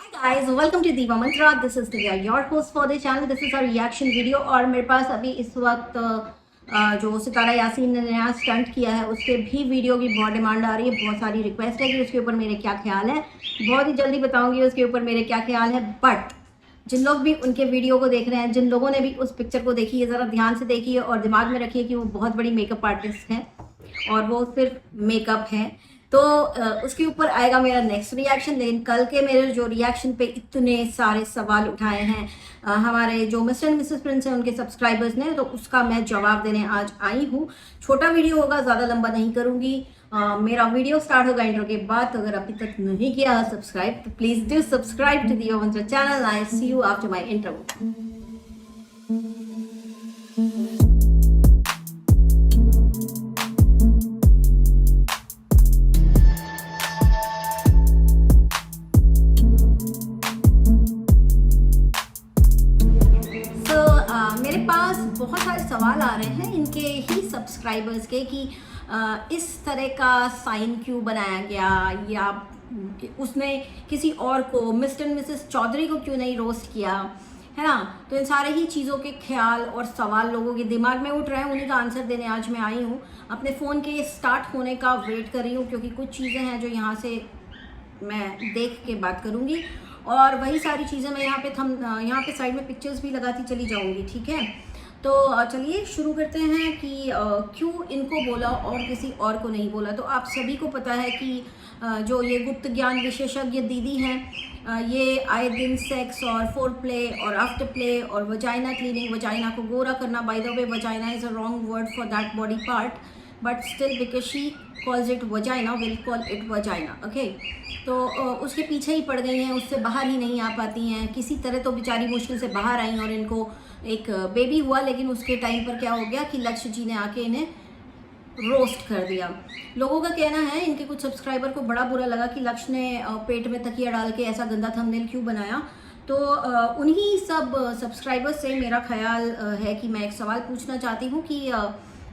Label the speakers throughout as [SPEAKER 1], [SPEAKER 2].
[SPEAKER 1] Hi guys, welcome to Diva Mantra. This is Divya, your host for the channel. This is our reaction video और मेरे पास अभी इस वक्त जो सितारा यासीन ने नया स्टंट किया है उसके भी वीडियो की बहुत डिमांड आ रही है, बहुत सारी रिक्वेस्ट है कि उसके ऊपर मेरे क्या ख्याल है। बहुत ही जल्दी बताऊंगी उसके ऊपर मेरे क्या ख्याल है। बट जिन लोग भी उनके वीडियो को देख रहे हैं, जिन लोगों ने भी उस पिक्चर को देखी है, ज़रा ध्यान से देखिए और दिमाग में रखिए कि वो बहुत बड़ी मेकअप आर्टिस्ट हैं और वो सिर्फ मेकअप है। तो उसके ऊपर आएगा मेरा नेक्स्ट रिएक्शन। लेकिन कल के मेरे जो रिएक्शन पे इतने सारे सवाल उठाए हैं हमारे जो मिस्टर एंड मिसेस प्रिंस हैं उनके सब्सक्राइबर्स ने, तो उसका मैं जवाब देने आज आई हूँ। छोटा वीडियो होगा, ज़्यादा लंबा नहीं करूँगी। मेरा वीडियो स्टार्ट होगा इंट्रो के बाद। तो अगर अभी तक नहीं किया सब्सक्राइब तो please do subscribe to Diya Mantra channel. I see you after my intro. मेरे पास बहुत सारे सवाल आ रहे हैं इनके ही सब्सक्राइबर्स के कि इस तरह का साइन क्यों बनाया गया, या उसने किसी और को, मिस्टर एंड मिसेस चौधरी को क्यों नहीं रोस्ट किया, है ना। तो इन सारे ही चीज़ों के ख्याल और सवाल लोगों के दिमाग में उठ रहे हैं, उन्हीं का आंसर देने आज मैं आई हूँ। अपने फ़ोन के स्टार्ट होने का वेट कर रही हूँ क्योंकि कुछ चीज़ें हैं जो यहाँ से मैं देख के बात करूँगी और वही सारी चीज़ें मैं यहाँ पे साइड में पिक्चर्स भी लगाती चली जाऊँगी, ठीक है। तो चलिए शुरू करते हैं कि क्यों इनको बोला और किसी और को नहीं बोला। तो आप सभी को पता है कि जो ये गुप्त ज्ञान विशेषज्ञ दीदी हैं, ये आए दिन सेक्स और फोर प्ले और आफ्टर प्ले और वजाइना क्लीनिंग, वजाइना को गोरा करना, by the way vagina is a wrong word for that body part, but still because she calls it vagina, will call it vagina, okay. तो उसके पीछे ही पड़ गई हैं, उससे बाहर ही नहीं आ पाती हैं किसी तरह। तो बेचारी मुश्किल से बाहर आई और इनको एक बेबी हुआ, लेकिन उसके टाइम पर क्या हो गया कि लक्ष्य जी ने आके इन्हें रोस्ट कर दिया। लोगों का कहना है, इनके कुछ सब्सक्राइबर को बड़ा बुरा लगा कि लक्ष्य ने पेट में तकिया डाल के ऐसा गंदा थंबनेल क्यों बनाया। तो उन्हीं सब सब्सक्राइबर्स से मेरा ख्याल है कि मैं एक सवाल पूछना चाहती हूँ कि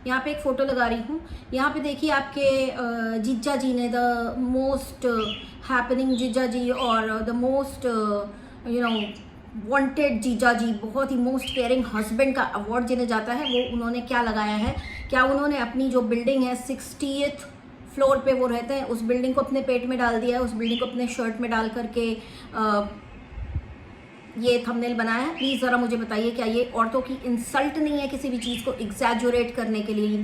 [SPEAKER 1] यहाँ पे एक फ़ोटो लगा रही हूँ। यहाँ पे देखिए आपके जीजा जी ने द मोस्ट हैपनिंग जीजा जी और द मोस्ट वांटेड जीजा जी, बहुत ही मोस्ट केयरिंग हस्बैंड का अवार्ड जिन्हें जाता है, वो उन्होंने क्या लगाया है। क्या उन्होंने अपनी जो बिल्डिंग है 60th फ्लोर पे वो रहते हैं, उस बिल्डिंग को अपने पेट में डाल दिया है, उस बिल्डिंग को अपने शर्ट में डाल करके ये थंबनेल बनाया है। प्लीज़ ज़रा मुझे बताइए, क्या ये औरतों की इंसल्ट नहीं है किसी भी चीज़ को एग्जैजुरेट करने के लिए?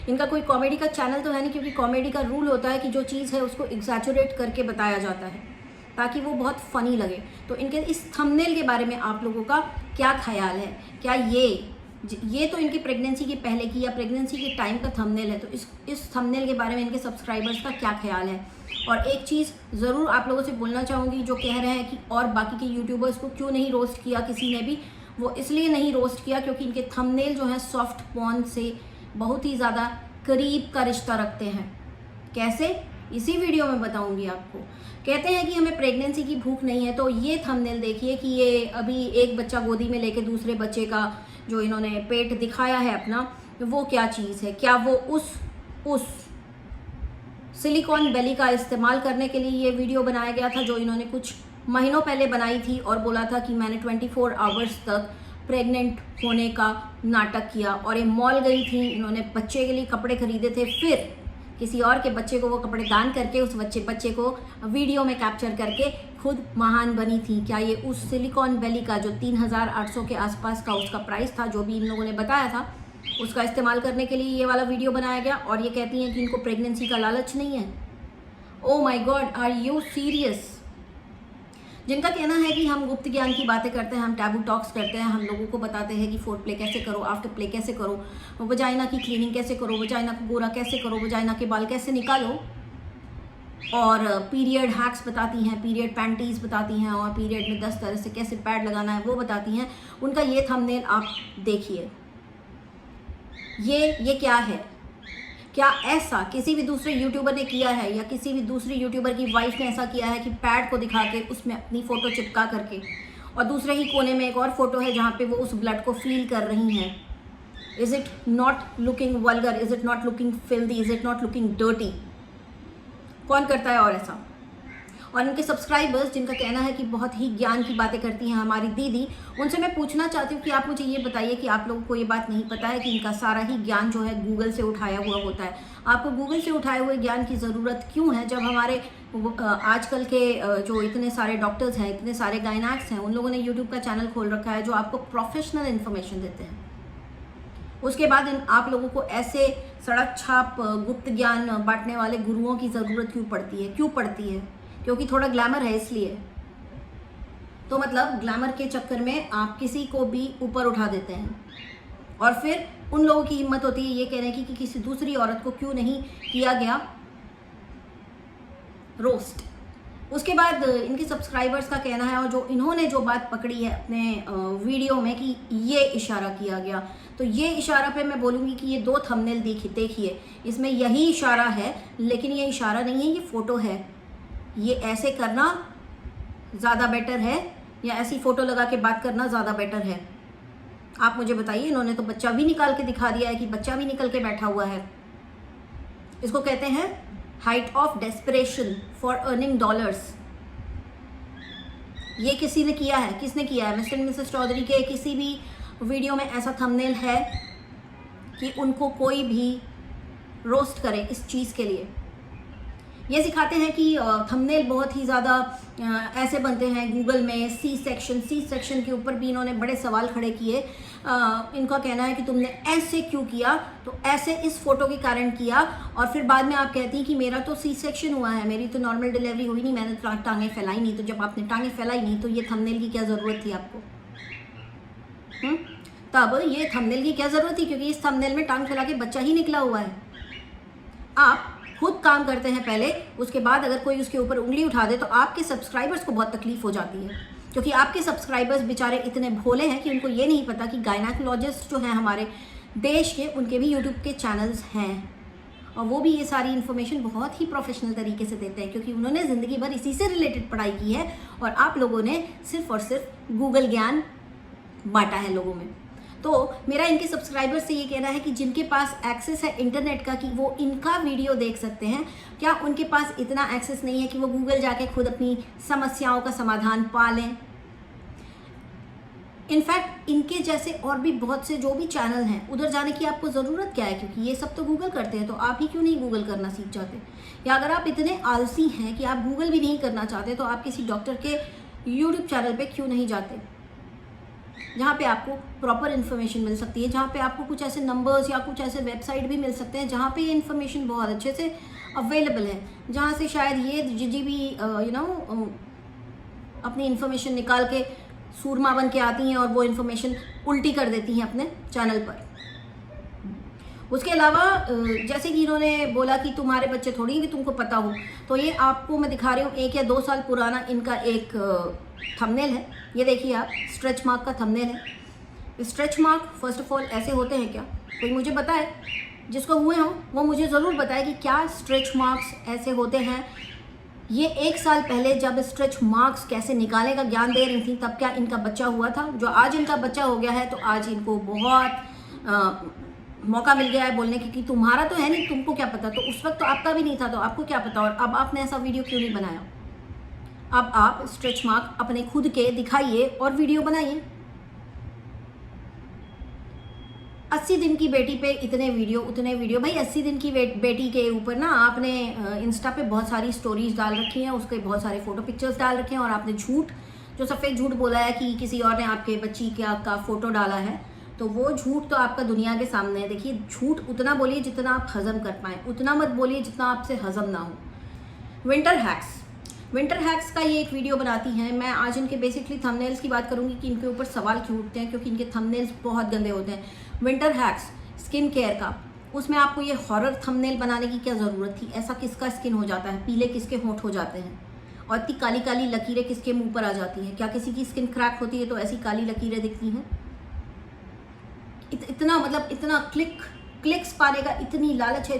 [SPEAKER 1] इनका कोई कॉमेडी का चैनल तो है नहीं, क्योंकि कॉमेडी का रूल होता है कि जो चीज़ है उसको एग्जैजुरेट करके बताया जाता है ताकि वो बहुत फ़नी लगे। तो इनके इस थंबनेल के बारे में आप लोगों का क्या ख्याल है? क्या ये तो इनकी प्रेगनेंसी के पहले की या प्रेगनेंसी के टाइम का थंबनेल है, तो इस थंबनेल के बारे में इनके सब्सक्राइबर्स का क्या ख्याल है? और एक चीज़ ज़रूर आप लोगों से बोलना चाहूँगी, जो कह रहे हैं कि और बाकी के यूट्यूबर्स को क्यों नहीं रोस्ट किया किसी ने भी, वो इसलिए नहीं रोस्ट किया क्योंकि इनके थंबनेल जो है सॉफ्ट पॉर्न से बहुत ही ज़्यादा करीब का रिश्ता रखते हैं। कैसे? इसी वीडियो में बताऊंगी आपको। कहते हैं कि हमें प्रेगनेंसी की भूख नहीं है, तो ये थंबनेल देखिए कि ये अभी एक बच्चा गोदी में लेके दूसरे बच्चे का जो इन्होंने पेट दिखाया है अपना, वो क्या चीज़ है? क्या वो उस सिलिकॉन बेली का इस्तेमाल करने के लिए ये वीडियो बनाया गया था जो इन्होंने कुछ महीनों पहले बनाई थी और बोला था कि मैंने 24 आवर्स तक प्रेग्नेंट होने का नाटक किया, और ये मॉल गई थी, इन्होंने बच्चे के लिए कपड़े खरीदे थे, फिर किसी और के बच्चे को वो कपड़े दान करके उस बच्चे को वीडियो में कैप्चर करके खुद महान बनी थी। क्या ये उस सिलिकॉन वैली का जो 3800 के आसपास का उसका प्राइस था, जो भी इन लोगों ने बताया था, उसका इस्तेमाल करने के लिए ये वाला वीडियो बनाया गया? और ये कहती हैं कि इनको प्रेगनेंसी का लालच नहीं है। Oh my God, are you serious? जिनका कहना है कि हम गुप्त ज्ञान की बातें करते हैं, हम टैबू टॉक्स करते हैं, हम लोगों को बताते हैं कि फोर प्ले कैसे करो, आफ्टर प्ले कैसे करो, वजाइना की क्लीनिंग कैसे करो, वजाइना को गोरा कैसे करो, वजाइना के बाल कैसे निकालो, और पीरियड हैक्स बताती हैं, पीरियड पैंटीज बताती हैं, और पीरियड में 10 तरह से कैसे पैड लगाना है वो बताती हैं। उनका ये थंबनेल आप देखिए, ये क्या है? क्या ऐसा किसी भी दूसरे यूट्यूबर ने किया है, या किसी भी दूसरी यूट्यूबर की वाइफ ने ऐसा किया है कि पैड को दिखा के उसमें अपनी फ़ोटो चिपका करके, और दूसरे ही कोने में एक और फोटो है जहाँ पे वो उस ब्लड को फील कर रही हैं? Is it not looking vulgar? Is it not looking filthy? Is it not looking dirty? कौन करता है और ऐसा? और इनके सब्सक्राइबर्स जिनका कहना है कि बहुत ही ज्ञान की बातें करती हैं हमारी दीदी, उनसे मैं पूछना चाहती हूँ कि आप मुझे ये बताइए कि आप लोगों को ये बात नहीं पता है कि इनका सारा ही ज्ञान जो है गूगल से उठाया हुआ होता है। आपको गूगल से उठाए हुए ज्ञान की ज़रूरत क्यों है, जब हमारे आजकल के जो इतने सारे डॉक्टर्स हैं, इतने सारे गायनेक्स हैं, उन लोगों ने यूट्यूब का चैनल खोल रखा है जो आपको प्रोफेशनल इन्फॉर्मेशन देते हैं। उसके बाद आप लोगों को ऐसे सड़क छाप गुप्त ज्ञान बांटने वाले गुरुओं की ज़रूरत क्यों पड़ती है? क्यों पड़ती है? क्योंकि थोड़ा ग्लैमर है इसलिए। तो मतलब ग्लैमर के चक्कर में आप किसी को भी ऊपर उठा देते हैं और फिर उन लोगों की हिम्मत होती है ये कहने की कि किसी दूसरी औरत को क्यों नहीं किया गया रोस्ट। उसके बाद इनके सब्सक्राइबर्स का कहना है, और जो इन्होंने जो बात पकड़ी है अपने वीडियो में कि ये इशारा किया गया, तो ये इशारा पे मैं बोलूँगी कि ये 2 थंबनेल देखिए, इसमें यही इशारा है, लेकिन ये इशारा नहीं है, ये फ़ोटो है। ये ऐसे करना ज़्यादा बेटर है या ऐसी फ़ोटो लगा के बात करना ज़्यादा बेटर है? आप मुझे बताइए। इन्होंने तो बच्चा भी निकाल के दिखा दिया है कि बच्चा भी निकल के बैठा हुआ है। इसको कहते हैं height of desperation for earning dollars. ये किसी ने किया है? किसने किया है? मिस्टर एंड मिसेस चौधरी के किसी भी वीडियो में ऐसा थंबनेल है कि उनको कोई भी रोस्ट करे इस चीज़ के लिए? ये सिखाते हैं कि थंबनेल बहुत ही ज़्यादा ऐसे बनते हैं गूगल में। सी सेक्शन के ऊपर भी इन्होंने बड़े सवाल खड़े किए। इनका कहना है कि तुमने ऐसे क्यों किया, तो ऐसे इस फोटो के कारण किया, और फिर बाद में आप कहती हैं कि मेरा तो सी सेक्शन हुआ है, मेरी तो नॉर्मल डिलीवरी हुई नहीं, मैंने टांगें फैलाई नहीं। तो जब आपने टांगें फैलाई नहीं तो ये थंबनेल की क्या ज़रूरत थी आपको? तब ये थंबनेल की क्या ज़रूरत थी? क्योंकि इस थंबनेल में टांग फैला के बच्चा ही निकला हुआ है। आप खुद काम करते हैं पहले, उसके बाद अगर कोई उसके ऊपर उंगली उठा दे तो आपके सब्सक्राइबर्स को बहुत तकलीफ हो जाती है, क्योंकि आपके सब्सक्राइबर्स बेचारे इतने भोले हैं कि उनको ये नहीं पता कि गायनेकोलॉजिस्ट जो हैं हमारे देश के, उनके भी यूट्यूब के चैनल्स हैं, और वो भी ये सारी इन्फॉर्मेशन बहुत ही प्रोफेशनल तरीके से देते हैं, क्योंकि उन्होंने ज़िंदगी भर इसी से रिलेटेड पढ़ाई की है, और आप लोगों ने सिर्फ और सिर्फ गूगल ज्ञान बांटा है लोगों में। तो मेरा इनके सब्सक्राइबर्स से ये कहना है कि जिनके पास एक्सेस है इंटरनेट का कि वो इनका वीडियो देख सकते हैं, क्या उनके पास इतना एक्सेस नहीं है कि वो गूगल जाके खुद अपनी समस्याओं का समाधान पा लें? इनफैक्ट इनके जैसे और भी बहुत से जो भी चैनल हैं, उधर जाने की आपको ज़रूरत क्या है? क्योंकि ये सब तो गूगल करते हैं, तो आप ही क्यों नहीं गूगल करना सीख जाते? या अगर आप इतने आलसी हैं कि आप गूगल भी नहीं करना चाहते, तो आप किसी डॉक्टर के यूट्यूब चैनल पे क्यों नहीं जाते, जहाँ पे आपको प्रॉपर इन्फॉर्मेशन मिल सकती है, जहाँ पे आपको कुछ ऐसे नंबर्स या कुछ ऐसे वेबसाइट भी मिल सकते हैं जहाँ पे ये इन्फॉर्मेशन बहुत अच्छे से अवेलेबल है, जहाँ से शायद ये जी भी अपनी इन्फॉर्मेशन निकाल के सूरमा बन के आती हैं और वो इन्फॉर्मेशन उल्टी कर देती हैं अपने चैनल पर। उसके अलावा जैसे कि इन्होंने बोला कि तुम्हारे बच्चे थोड़ी कि तुमको पता हो, तो ये आपको मैं दिखा रही हूँ 1 या 2 साल पुराना इनका एक थंबनेल है। ये देखिए आप, स्ट्रेच मार्क का थंबनेल है। Stretch mark first of all ऐसे होते हैं क्या? कोई मुझे बताए, जिसको हुए हों वो मुझे ज़रूर बताए कि क्या स्ट्रेच मार्क्स ऐसे होते हैं। ये 1 साल पहले जब स्ट्रेच मार्क्स कैसे निकालने का ज्ञान दे रही थी, तब क्या इनका बच्चा हुआ था? जो आज इनका बच्चा हो गया है, तो आज इनको बहुत मौका मिल गया है बोलने की कि तुम्हारा तो है नहीं, तुमको क्या पता। तो उस वक्त तो आपका भी नहीं था, तो आपको क्या पता, और अब आपने ऐसा वीडियो क्यों नहीं बनाया? अब आप स्ट्रेच मार्क अपने खुद के दिखाइए और वीडियो बनाइए। 80 दिन की बेटी पे इतने वीडियो, उतने वीडियो। भाई 80 दिन की बेटी के ऊपर ना आपने इंस्टा पे बहुत सारी स्टोरीज डाल रखी हैं, उसके बहुत सारे फोटो पिक्चर्स डाल रखे हैं, और आपने झूठ, जो सफ़ेद झूठ बोला है कि किसी और ने आपके बच्ची का फ़ोटो डाला है, तो वो झूठ तो आपका दुनिया के सामने है। देखिए, झूठ उतना बोलिए जितना आप हज़म कर पाएँ, उतना मत बोलिए जितना आपसे हज़म ना हो। विंटर हैक्स का ये एक वीडियो बनाती हैं। मैं आज इनके बेसिकली थंबनेल्स की बात करूंगी कि इनके ऊपर सवाल क्यों उठते हैं, क्योंकि इनके थंबनेल्स बहुत गंदे होते हैं। विंटर हैक्स स्किन केयर का, उसमें आपको ये हॉरर थंबनेल बनाने की क्या ज़रूरत थी? ऐसा किसका स्किन हो जाता है, पीले किसके होंठ हो जाते हैं, और इतनी काली काली लकीरें किसके मुंह पर आ जाती हैं? क्या किसी की स्किन क्रैक होती है तो ऐसी काली लकीरें दिखती हैं? इतना मतलब इतना क्लिक्स पाने का इतनी लालच है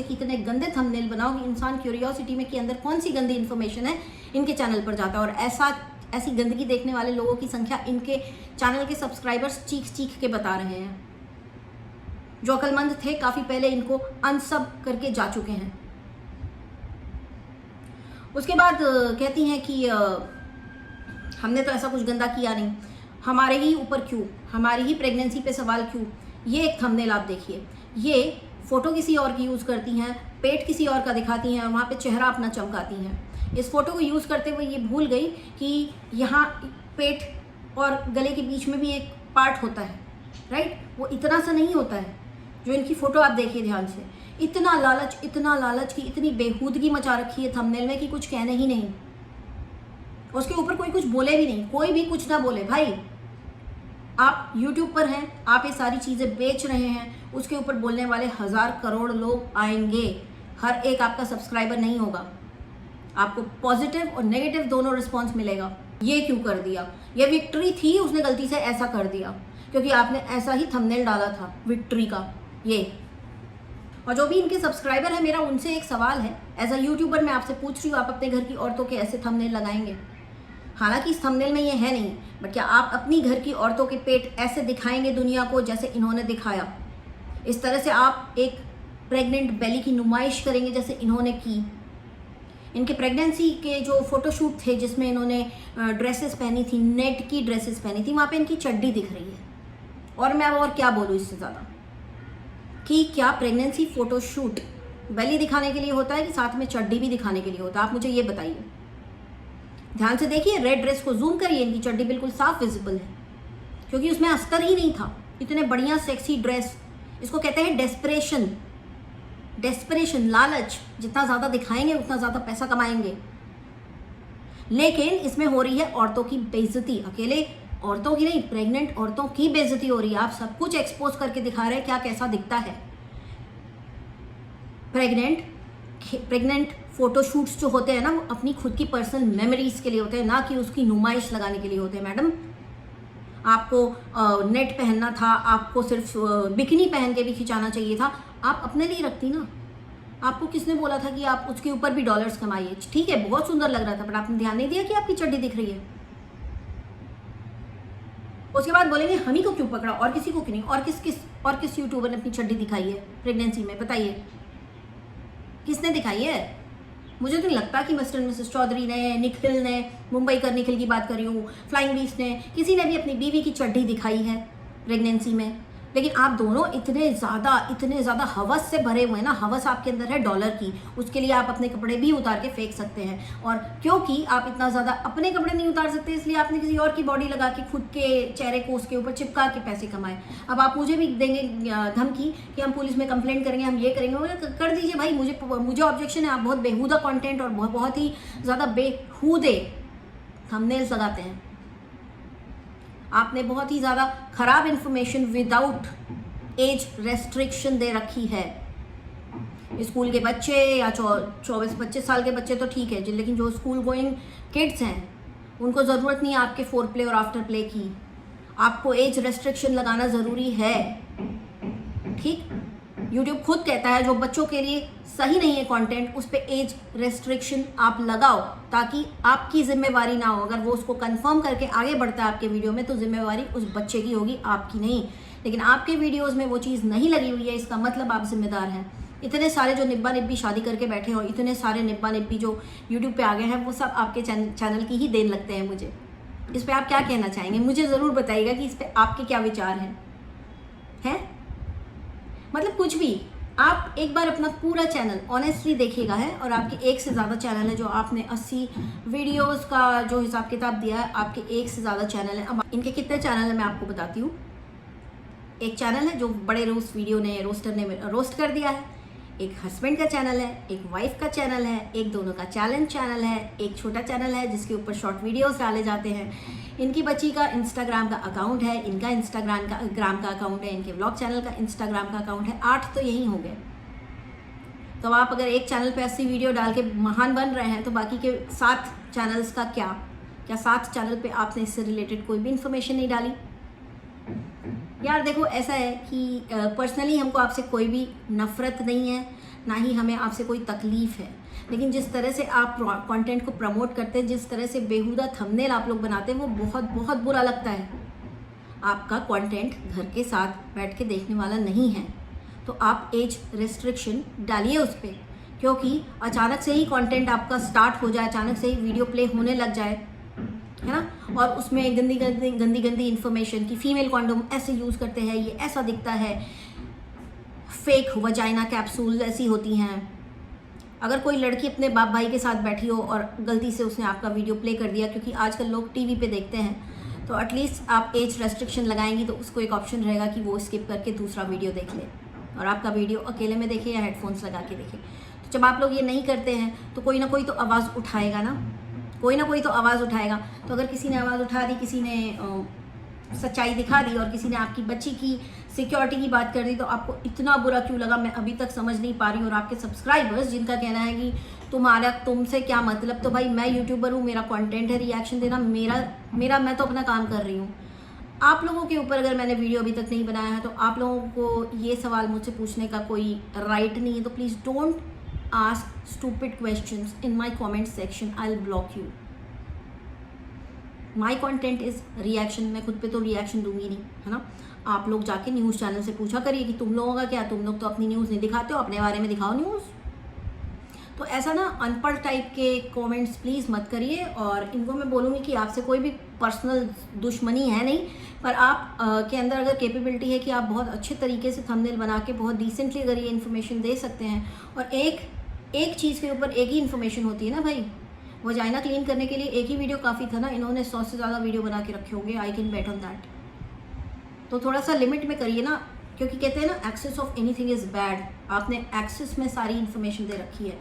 [SPEAKER 1] कि इतने गंदे थंबनेल बनाओ कि इंसान क्यूरियोसिटी में कि अंदर कौन सी गंदी इन्फॉर्मेशन है इनके चैनल पर जाता है। और ऐसी गंदगी देखने वाले लोगों की संख्या इनके चैनल के सब्सक्राइबर्स चीख के बता रहे हैं। जो अक्लमंद थे काफ़ी पहले इनको अनसब करके जा चुके हैं। उसके बाद कहती हैं कि हमने तो ऐसा कुछ गंदा किया नहीं, हमारे ही ऊपर क्यों, हमारी ही प्रेगनेंसी पे सवाल क्यों। ये एक थंबनेल आप देखिए, ये फ़ोटो किसी और की यूज़ करती हैं, पेट किसी और का दिखाती हैं और वहाँ पे चेहरा अपना चमकाती हैं। इस फ़ोटो को यूज़ करते हुए ये भूल गई कि यहाँ पेट और गले के बीच में भी एक पार्ट होता है, राइट। वो इतना सा नहीं होता है जो इनकी फ़ोटो आप देखिए ध्यान से। इतना लालच की इतनी बेहूदगी मचा रखी है थंबनेल में कि कुछ कहने ही नहीं। उसके ऊपर कोई कुछ बोले भी नहीं, कोई भी कुछ ना बोले। भाई आप YouTube पर हैं, आप ये सारी चीज़ें बेच रहे हैं, उसके ऊपर बोलने वाले 1000 करोड़ लोग आएंगे, हर एक आपका सब्सक्राइबर नहीं होगा। आपको पॉजिटिव और नेगेटिव दोनों रिस्पॉन्स मिलेगा। ये क्यों कर दिया, ये विक्ट्री थी, उसने गलती से ऐसा कर दिया क्योंकि आपने ऐसा ही थंबनेल डाला था विक्ट्री का ये। और जो भी इनके सब्सक्राइबर है, मेरा उनसे एक सवाल है, एज अ यूट्यूबर मैं आपसे पूछ रही हूँ, आप अपने घर की औरतों के ऐसे थंबनेल लगाएंगे? हालांकि इस थंबनेल में ये है नहीं, बट क्या आप अपनी घर की औरतों के पेट ऐसे दिखाएंगे दुनिया को जैसे इन्होंने दिखाया? इस तरह से आप एक प्रेग्नेंट बेली की नुमाइश करेंगे जैसे इन्होंने की? इनके प्रेगनेंसी के जो फोटोशूट थे जिसमें इन्होंने ड्रेसेस पहनी थी, नेट की ड्रेसेस पहनी थी, वहाँ पे इनकी चड्डी दिख रही है। और मैं और क्या बोलूँ इससे ज़्यादा कि क्या प्रेगनेंसी फ़ोटोशूट बेली दिखाने के लिए होता है कि साथ में चड्डी भी दिखाने के लिए होता है? आप मुझे ये बताइए। ध्यान से देखिए, रेड ड्रेस को जूम करिए, इनकी चड्डी बिल्कुल साफ विजिबल है क्योंकि उसमें अस्तर ही नहीं था। इतने बढ़िया सेक्सी ड्रेस, इसको कहते हैं डेस्परेशन, लालच। जितना ज़्यादा दिखाएंगे उतना ज़्यादा पैसा कमाएंगे। लेकिन इसमें हो रही है औरतों की बेइज्जती, अकेले औरतों की नहीं, प्रेग्नेंट औरतों की बेइज्जती हो रही है। आप सब कुछ एक्सपोज करके दिखा रहे हैं क्या कैसा दिखता है। प्रेग्नेंट फोटोशूट्स जो होते हैं ना, वो अपनी खुद की पर्सनल मेमोरीज के लिए होते हैं, ना कि उसकी नुमाइश लगाने के लिए होते हैं। मैडम, आपको नेट पहनना था, आपको सिर्फ बिकिनी पहन के भी खिंचाना चाहिए था, आप अपने लिए रखती ना। आपको किसने बोला था कि आप उसके ऊपर भी डॉलर्स कमाइए? ठीक है, बहुत सुंदर लग रहा था, बट आपने ध्यान नहीं दिया कि आपकी चड्डी दिख रही है। उसके बाद बोलेंगे हम ही को क्यों पकड़ा और किसी को क्यों नहीं? और किस यूट्यूबर ने अपनी चड्डी दिखाई है प्रेगनेंसी में? बताइए, किसने दिखाई है? मुझे तो नहीं लगता कि मिस्टर मिसेस चौधरी ने, निखिल ने, मुंबई कर निखिल की बात कर रही हूँ, फ्लाइंग बीस्ट ने, किसी ने भी अपनी बीवी की चड्डी दिखाई है प्रेगनेंसी में। लेकिन आप दोनों इतने ज़्यादा हवस से भरे हुए हैं ना, हवस आपके अंदर है डॉलर की, उसके लिए आप अपने कपड़े भी उतार के फेंक सकते हैं। और क्योंकि आप इतना ज़्यादा अपने कपड़े नहीं उतार सकते, इसलिए आपने किसी और की बॉडी लगा के खुद के चेहरे को उसके ऊपर चिपका के पैसे कमाए। अब आप मुझे भी देंगे धमकी कि हम पुलिस में कंप्लेंट करेंगे, हम ये करेंगे। कर दीजिए भाई, मुझे ऑब्जेक्शन है। आप बहुत बेहुदा कॉन्टेंट और बहुत ही ज़्यादा बेहूदे थंबनेल्स लगाते हैं। आपने बहुत ही ज़्यादा ख़राब इन्फॉर्मेशन विदाउट एज रेस्ट्रिक्शन दे रखी है। स्कूल के बच्चे या 24-25 साल के बच्चे तो ठीक है, लेकिन जो स्कूल गोइंग किड्स हैं उनको ज़रूरत नहीं है आपके फोर प्ले और आफ्टर प्ले की। आपको एज रेस्ट्रिक्शन लगाना ज़रूरी है, ठीक। यूट्यूब खुद कहता है जो बच्चों के लिए सही नहीं है कंटेंट, उस पर एज रेस्ट्रिक्शन आप लगाओ, ताकि आपकी जिम्मेवारी ना हो। अगर वो उसको कंफर्म करके आगे बढ़ता है आपके वीडियो में, तो जिम्मेवारी उस बच्चे की होगी, आपकी नहीं। लेकिन आपके वीडियोस में वो चीज़ नहीं लगी हुई है, इसका मतलब आप जिम्मेदार हैं। इतने सारे जो निब्बा निब्बी शादी करके बैठे हो, इतने सारे निब्बा निब्बी जो यूट्यूब पे आ गए हैं, वो सब आपके चैनल की ही देन लगते हैं मुझे। इस पर आप क्या कहना चाहेंगे? मुझे ज़रूर बताइएगा कि इस पर आपके क्या विचार हैं? मतलब कुछ भी। आप एक बार अपना पूरा चैनल ऑनेस्टली देखिएगा है, और आपके एक से ज़्यादा चैनल है जो आपने 80 वीडियोस का जो हिसाब किताब दिया है, आपके एक से ज़्यादा चैनल है। अब इनके कितने चैनल है मैं आपको बताती हूँ। एक चैनल है जो बड़े रोस्ट वीडियो ने रोस्टर ने रोस्ट कर दिया है, एक हस्बैंड का चैनल है, एक वाइफ का चैनल है, एक दोनों का चैलेंज चैनल है, एक छोटा चैनल है जिसके ऊपर शॉर्ट वीडियोस डाले जाते हैं। इनकी बच्ची का इंस्टाग्राम का अकाउंट है, इनका इंस्टाग्राम का अकाउंट है, इनके व्लॉग चैनल का इंस्टाग्राम का अकाउंट है। 8 तो यही हो गए। तो आप अगर एक चैनल पे 80 वीडियो डाल के महान बन रहे हैं, तो बाकी के 7 चैनल्स का क्या 7 चैनल पे आपने इससे रिलेटेड कोई भी इंफॉर्मेशन नहीं डाली? यार देखो, ऐसा है कि पर्सनली हमको आपसे कोई भी नफ़रत नहीं है, ना ही हमें आपसे कोई तकलीफ़ है। लेकिन जिस तरह से आप कंटेंट को प्रमोट करते हैं, जिस तरह से बेहुदा थंबनेल आप लोग बनाते हैं, वो बहुत बहुत बुरा लगता है। आपका कंटेंट घर के साथ बैठ के देखने वाला नहीं है, तो आप एज रेस्ट्रिक्शन डालिए उस पर क्योंकि अचानक से ही कंटेंट आपका स्टार्ट हो जाए, अचानक से ही वीडियो प्ले होने लग जाए, है ना, और उसमें गंदी गंदी गंदी गंदी इन्फॉर्मेशन कि फीमेल कॉन्डोम ऐसे यूज़ करते हैं, ये ऐसा दिखता है, फेक वजाइना कैप्सूल्स ऐसी होती हैं। अगर कोई लड़की अपने बाप भाई के साथ बैठी हो और गलती से उसने आपका वीडियो प्ले कर दिया, क्योंकि आजकल लोग टीवी पे देखते हैं, तो एटलीस्ट आप एज रेस्ट्रिक्शन लगाएंगी तो उसको एक ऑप्शन रहेगा कि वो स्किप करके दूसरा वीडियो देख ले और आपका वीडियो अकेले में देखे या हेडफोन्स लगा के देखे। तो जब आप लोग ये नहीं करते हैं तो कोई ना कोई तो आवाज़ उठाएगा ना, कोई ना कोई तो आवाज़ उठाएगा। तो अगर किसी ने आवाज़ उठा दी, किसी ने सच्चाई दिखा दी और किसी ने आपकी बच्ची की सिक्योरिटी की बात कर दी, तो आपको इतना बुरा क्यों लगा, मैं अभी तक समझ नहीं पा रही हूँ। और आपके सब्सक्राइबर्स जिनका कहना है कि तुमसे क्या मतलब, तो भाई मैं यूट्यूबर हूँ, मेरा कंटेंट है रिएक्शन देना, मेरा मैं तो अपना काम कर रही हूँ। आप लोगों के ऊपर अगर मैंने वीडियो अभी तक नहीं बनाया है तो आप लोगों को ये सवाल मुझसे पूछने का कोई राइट नहीं है। तो please don't ask stupid questions in my comment section, I will block you. My content is reaction, मैं खुद पे तो रिएक्शन दूंगी नहीं, है ना। आप लोग जाके न्यूज़ चैनल से पूछा करिए कि तुम लोगों का क्या, तुम लोग तो अपनी न्यूज़ नहीं दिखाते हो, अपने बारे में दिखाओ न्यूज़। तो ऐसा ना अनपढ़ टाइप के कमेंट्स प्लीज़ मत करिए। और इनको मैं बोलूँगी कि आपसे कोई भी पर्सनल दुश्मनी है नहीं, पर आप के अंदर अगर कैपेबिलिटी है कि आप बहुत अच्छे तरीके से थंबनेल बना के बहुत डिसेंटली अगर ये इन्फॉर्मेशन दे सकते हैं, और एक चीज़ के ऊपर एक ही इन्फॉर्मेशन होती है ना भाई, वजाइना क्लीन करने के लिए एक ही वीडियो काफ़ी था ना, इन्होंने 100 से ज़्यादा वीडियो बना के रखे होंगे, I can bet on that. तो थोड़ा सा लिमिट में करिए ना, क्योंकि कहते हैं ना excess of anything is bad. आपने एक्सेस में सारी इन्फॉर्मेशन दे रखी है,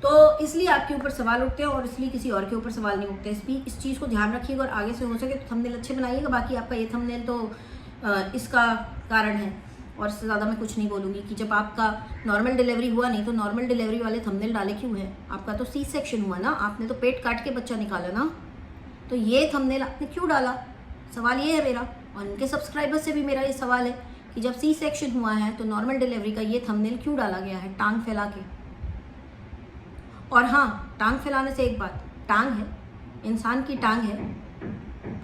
[SPEAKER 1] तो इसलिए आपके ऊपर सवाल उठते हैं और इसलिए किसी और के ऊपर सवाल नहीं उठते। इस चीज़ को ध्यान रखिएगा और आगे से हो सके तो थंबनेल अच्छे बनाइएगा। बाकी आपका ये थंबनेल तो इसका कारण है, और इससे ज़्यादा मैं कुछ नहीं बोलूँगी कि जब आपका नॉर्मल डिलीवरी हुआ नहीं तो नॉर्मल डिलीवरी वाले थंबनेल डाले क्यों है। आपका तो सी सेक्शन हुआ ना, आपने तो पेट काट के बच्चा निकाला ना, तो ये थंबनेल आपने क्यों डाला, सवाल ये है मेरा। और इनके सब्सक्राइबर से भी मेरा ये सवाल है कि जब सी सेक्शन हुआ है तो नॉर्मल डिलीवरी का ये थंबनेल क्यों डाला गया है, टांग फैला के। और हाँ, टांग फैलाने से एक बात, टांग है, इंसान की टांग है,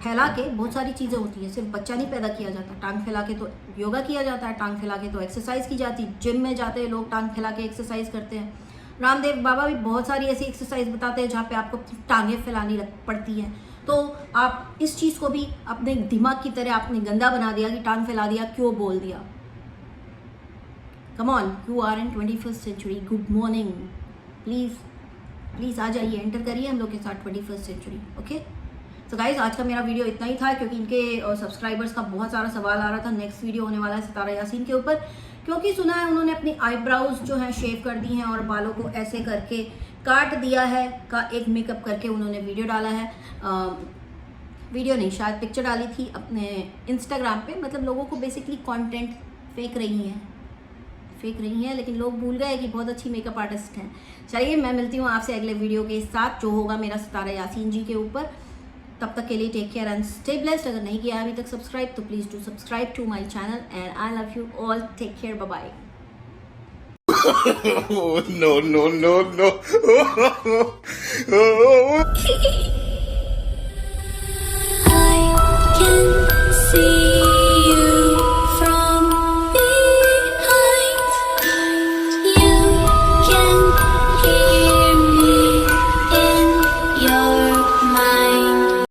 [SPEAKER 1] फैला के बहुत सारी चीज़ें होती हैं, सिर्फ बच्चा नहीं पैदा किया जाता। टांग फैला के तो योगा किया जाता है, टांग फैला के तो एक्सरसाइज की जाती है, जिम में जाते हैं लोग टांग फैला के एक्सरसाइज करते हैं। रामदेव बाबा भी बहुत सारी ऐसी एक्सरसाइज बताते हैं जहाँ पे आपको टांगें फैलानी पड़ती हैं। तो आप इस चीज़ को भी अपने दिमाग की तरह आपने गंदा बना दिया कि टांग फैला दिया, क्यों बोल दिया। Come on, you are in 21st century. Good morning, please आ जाइए, एंटर करिए हम लोग के साथ 21st सेंचुरी। ओके, तो गाइज आज का मेरा वीडियो इतना ही था, क्योंकि इनके सब्सक्राइबर्स का बहुत सारा सवाल आ रहा था। नेक्स्ट वीडियो होने वाला है सितारा यासीन के ऊपर, क्योंकि सुना है उन्होंने अपनी आईब्राउज जो हैं शेव कर दी हैं और बालों को ऐसे करके काट दिया है, का एक मेकअप करके उन्होंने वीडियो डाला है। वीडियो नहीं, शायद पिक्चर डाली थी अपने इंस्टाग्राम पे। मतलब लोगों को बेसिकली कंटेंट फेंक रही हैं, लेकिन लोग भूल गए कि बहुत अच्छी मेकअप आर्टिस्ट हैं। चलिए, मैं मिलती हूँ आपसे अगले वीडियो के साथ जो होगा मेरा सितारा यासीन जी के ऊपर। तब तक के लिए take care and stay blessed. अगर नहीं किया अभी तक सब्सक्राइब तो please do subscribe to my channel and I love you all. Take care, bye bye.
[SPEAKER 2] No.
[SPEAKER 3] I can see